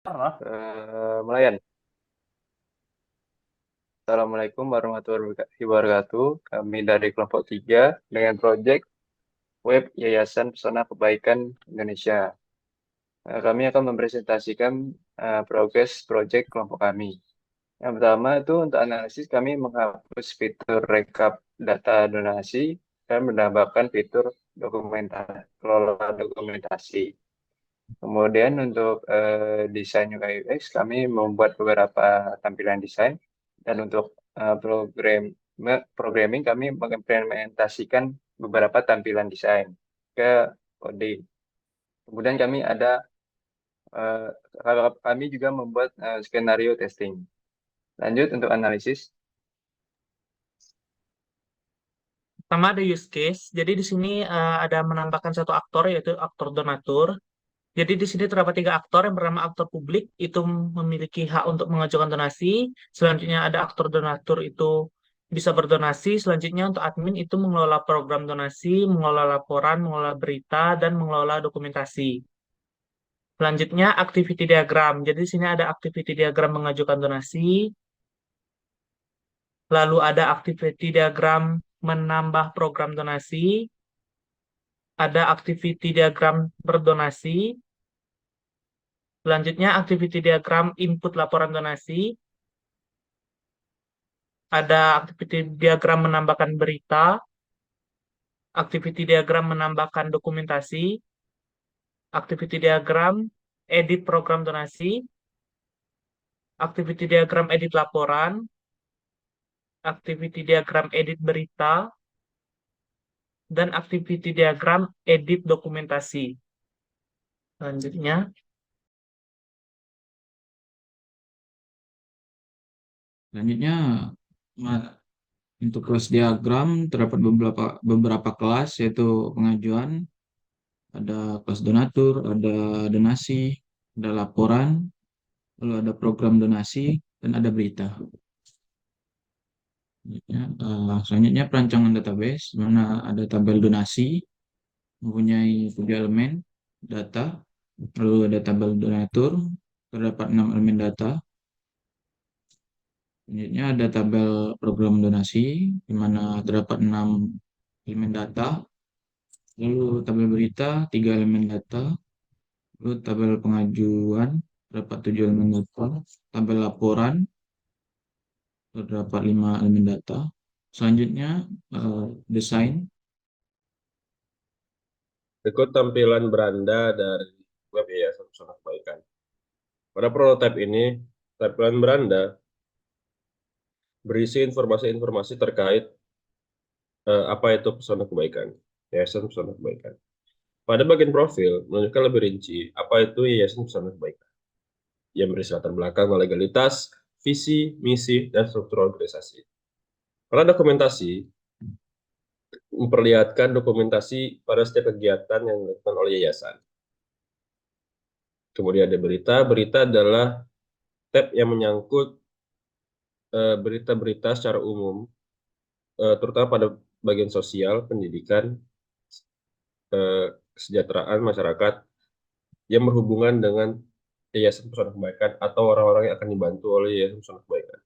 Melayan. Assalamualaikum warahmatullahi wabarakatuh. Kami dari kelompok 3 dengan proyek web Yayasan Pesona Kebaikan Indonesia. Kami akan mempresentasikan progres proyek kelompok kami. Yang pertama itu untuk analisis kami menghapus fitur rekap data donasi dan menambahkan fitur dokumentasi, kelola dokumentasi. Kemudian untuk desain UI UX kami membuat beberapa tampilan desain dan untuk programming kami mengimplementasikan beberapa tampilan desain ke coding. Kemudian eh, kami juga membuat skenario testing. Lanjut untuk analisis. Pertama ada use case. Jadi di sini ada menambahkan satu aktor yaitu aktor donatur. Jadi di sini terdapat tiga aktor. Yang pertama aktor publik itu memiliki hak untuk mengajukan donasi. Selanjutnya ada aktor donatur itu bisa berdonasi. Selanjutnya untuk admin itu mengelola program donasi, mengelola laporan, mengelola berita, dan mengelola dokumentasi. Selanjutnya activity diagram. Jadi di sini ada activity diagram mengajukan donasi. Lalu ada activity diagram menambah program donasi. Ada activity diagram berdonasi. Selanjutnya, activity diagram input laporan donasi. Ada activity diagram menambahkan berita. Activity diagram menambahkan dokumentasi. Activity diagram edit program donasi. Activity diagram edit laporan. Activity diagram edit berita. Dan activity diagram edit dokumentasi. Selanjutnya, Selanjutnya, untuk kelas diagram terdapat beberapa kelas yaitu pengajuan, ada kelas donatur, ada donasi, ada laporan, lalu ada program donasi dan ada berita. Selanjutnya perancangan database, di mana ada tabel donasi mempunyai 7 elemen data, lalu ada tabel donatur, terdapat 6 elemen data. Selanjutnya ada tabel program donasi, di mana terdapat 6 elemen data. Lalu tabel berita, 3 elemen data. Lalu tabel pengajuan, terdapat 7 elemen data. Tabel laporan, terdapat 5 elemen data. Selanjutnya, desain. Berikut tampilan beranda dari web Yayasan Pesona Kebaikan. Pada prototipe ini, tampilan beranda berisi informasi-informasi terkait apa itu Pesona Kebaikan, Yayasan Pesona Kebaikan. Pada bagian profil, menunjukkan lebih rinci apa itu Yayasan Pesona Kebaikan, yang berisi latar belakang legalitas, visi, misi, dan struktur organisasi. Pada dokumentasi, memperlihatkan dokumentasi pada setiap kegiatan yang dilakukan oleh yayasan. Kemudian ada berita. Berita adalah tab yang menyangkut berita-berita secara umum, terutama pada bagian sosial, pendidikan, kesejahteraan masyarakat yang berhubungan dengan Yayasan Pesona Kebaikan atau orang-orang yang akan dibantu oleh Yayasan Pesona Kebaikan.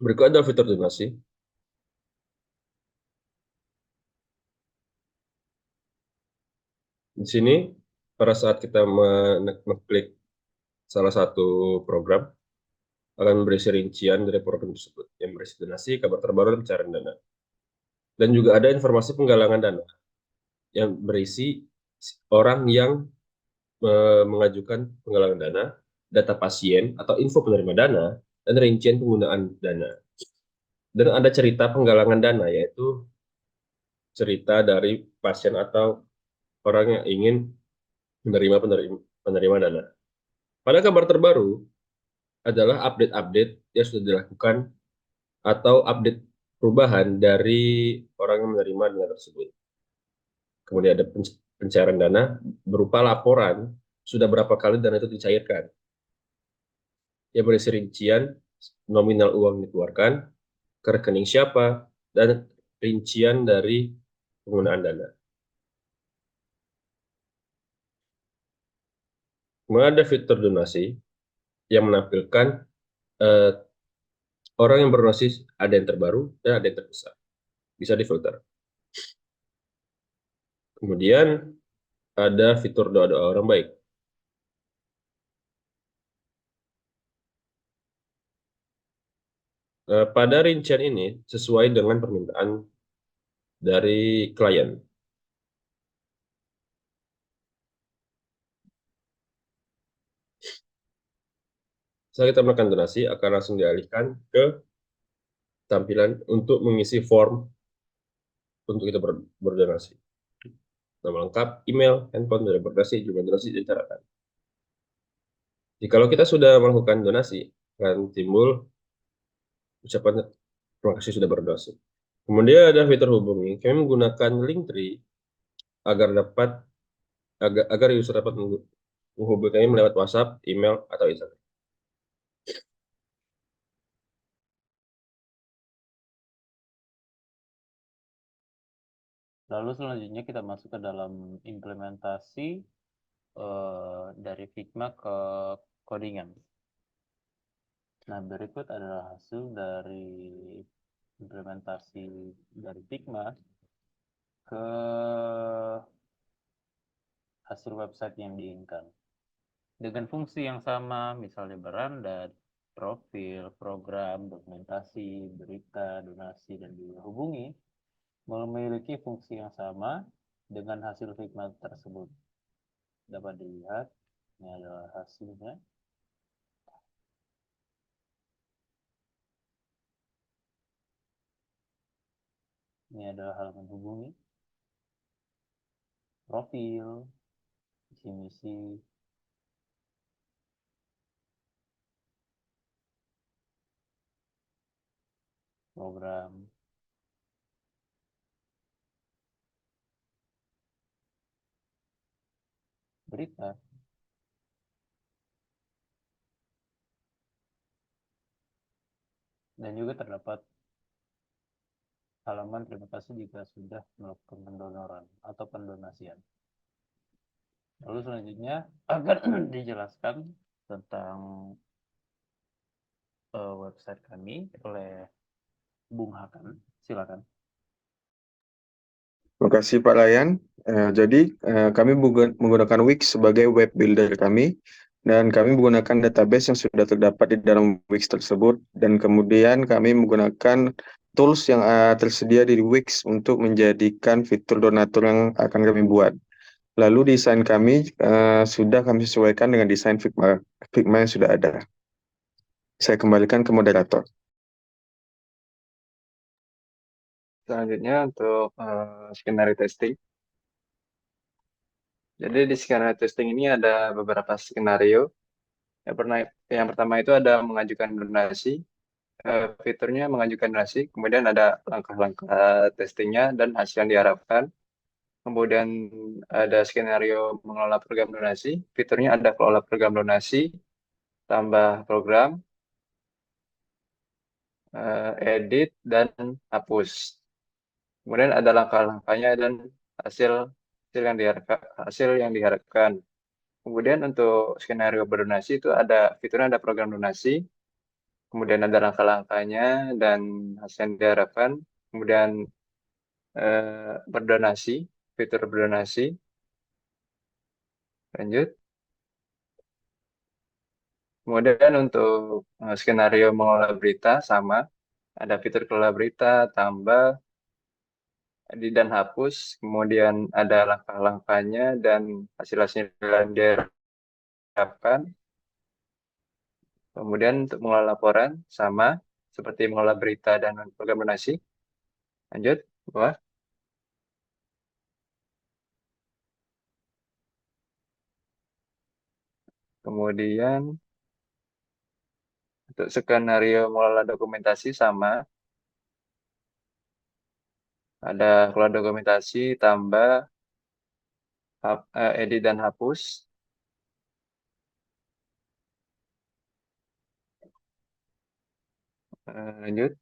Berikut adalah fitur donasi. Di sini, pada saat kita mengklik salah satu program, akan berisi rincian dari program tersebut, yang berisi donasi, kabar terbaru, dan pencarian dana. Dan juga ada informasi penggalangan dana, yang berisi orang yang mengajukan penggalangan dana, data pasien atau info penerima dana, dan rincian penggunaan dana. Dan ada cerita penggalangan dana, yaitu cerita dari pasien atau orang yang ingin penerima dana. Pada kabar terbaru adalah update-update yang sudah dilakukan atau update perubahan dari orang yang menerima dana tersebut. Kemudian ada pencairan dana berupa laporan sudah berapa kali dana itu dicairkan, yang berisi rincian nominal uang dikeluarkan, ke rekening siapa, dan rincian dari penggunaan dana. Kemudian ada fitur donasi yang menampilkan eh, orang yang berdonasi, ada yang terbaru dan ada yang terbesar. Bisa difilter. Kemudian ada fitur doa-doa orang baik. Pada rincian ini sesuai dengan permintaan dari klien. Setelah kita melakukan donasi, akan langsung dialihkan ke tampilan untuk mengisi form untuk kita berdonasi. Nama lengkap, email, handphone, dari berdonasi, jumlah donasi, dan cara. Jikalau kita sudah melakukan donasi, akan timbul ucapan terima kasih sudah berdonasi. Kemudian ada fitur hubungi. Kami menggunakan Linktree agar user dapat menghubungi kami lewat WhatsApp, email, atau Instagram. Lalu selanjutnya kita masuk ke dalam implementasi dari Figma ke codingan. Nah, berikut adalah hasil dari implementasi dari Figma ke hasil website yang diinginkan. Dengan fungsi yang sama, misalnya beranda, profil, program, dokumentasi, berita, donasi, dan juga hubungi, memiliki fungsi yang sama dengan hasil Figma tersebut. Dapat dilihat, ini adalah hasilnya. Ini adalah halaman hubungi, profil, visi misi, program, berita, dan juga terdapat halaman terima kasih jika sudah melakukan pendonoran atau pendonasian. Lalu selanjutnya akan dijelaskan tentang website kami oleh Bung Hakan. Silakan. Terima kasih Pak Ryan. Jadi kami menggunakan Wix sebagai web builder kami, dan kami menggunakan database yang sudah terdapat di dalam Wix tersebut, dan kemudian kami menggunakan tools yang tersedia di Wix untuk menjadikan fitur donatur yang akan kami buat. Lalu desain kami sudah kami sesuaikan dengan desain Figma yang sudah ada. Saya kembalikan ke moderator. Selanjutnya untuk skenario testing. Jadi di skenario testing ini ada beberapa skenario. Yang pertama itu ada mengajukan donasi. Fiturnya mengajukan donasi, kemudian ada langkah-langkah testingnya dan hasil yang diharapkan. Kemudian ada skenario mengelola program donasi. Fiturnya ada kelola program donasi, tambah program, edit, dan hapus. Kemudian ada langkah-langkahnya dan hasil yang diharapkan. Kemudian untuk skenario berdonasi itu ada fiturnya ada program donasi, kemudian ada langkah-langkahnya dan hasil yang diharapkan. Kemudian berdonasi, fitur berdonasi. Lanjut. Kemudian untuk skenario mengelola berita sama, ada fitur kelola berita, tambah, edit dan hapus, kemudian ada langkah-langkahnya dan hasil-hasil yang diharapkan. Kemudian untuk mengelola laporan sama seperti mengelola berita dan program donasi. Lanjut, bawah. Kemudian untuk skenario mengelola dokumentasi sama, ada kelola dokumentasi tambah edit dan hapus. Lanjut.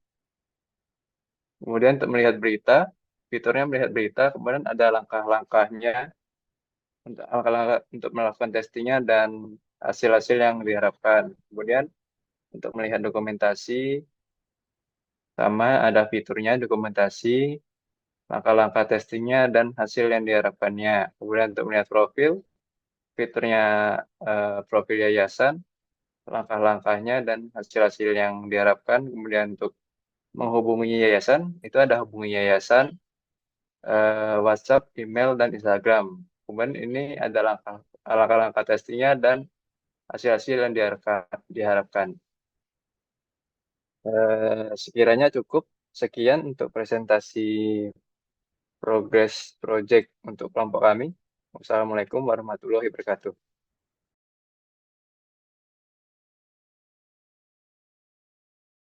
Kemudian untuk melihat berita, fiturnya melihat berita, kemudian ada langkah-langkahnya langkah-langkah untuk melakukan testingnya dan hasil-hasil yang diharapkan. Kemudian untuk melihat dokumentasi, sama ada fiturnya dokumentasi, langkah-langkah testingnya dan hasil yang diharapkannya. Kemudian untuk melihat profil, fiturnya profil yayasan, langkah-langkahnya dan hasil-hasil yang diharapkan. Kemudian untuk menghubungi yayasan, itu ada hubungi yayasan, WhatsApp, email, dan Instagram. Kemudian ini ada langkah-langkah testingnya dan hasil-hasil yang diharapkan. Sekiranya cukup. Sekian untuk presentasi progress project untuk kelompok kami. Wassalamualaikum warahmatullahi wabarakatuh.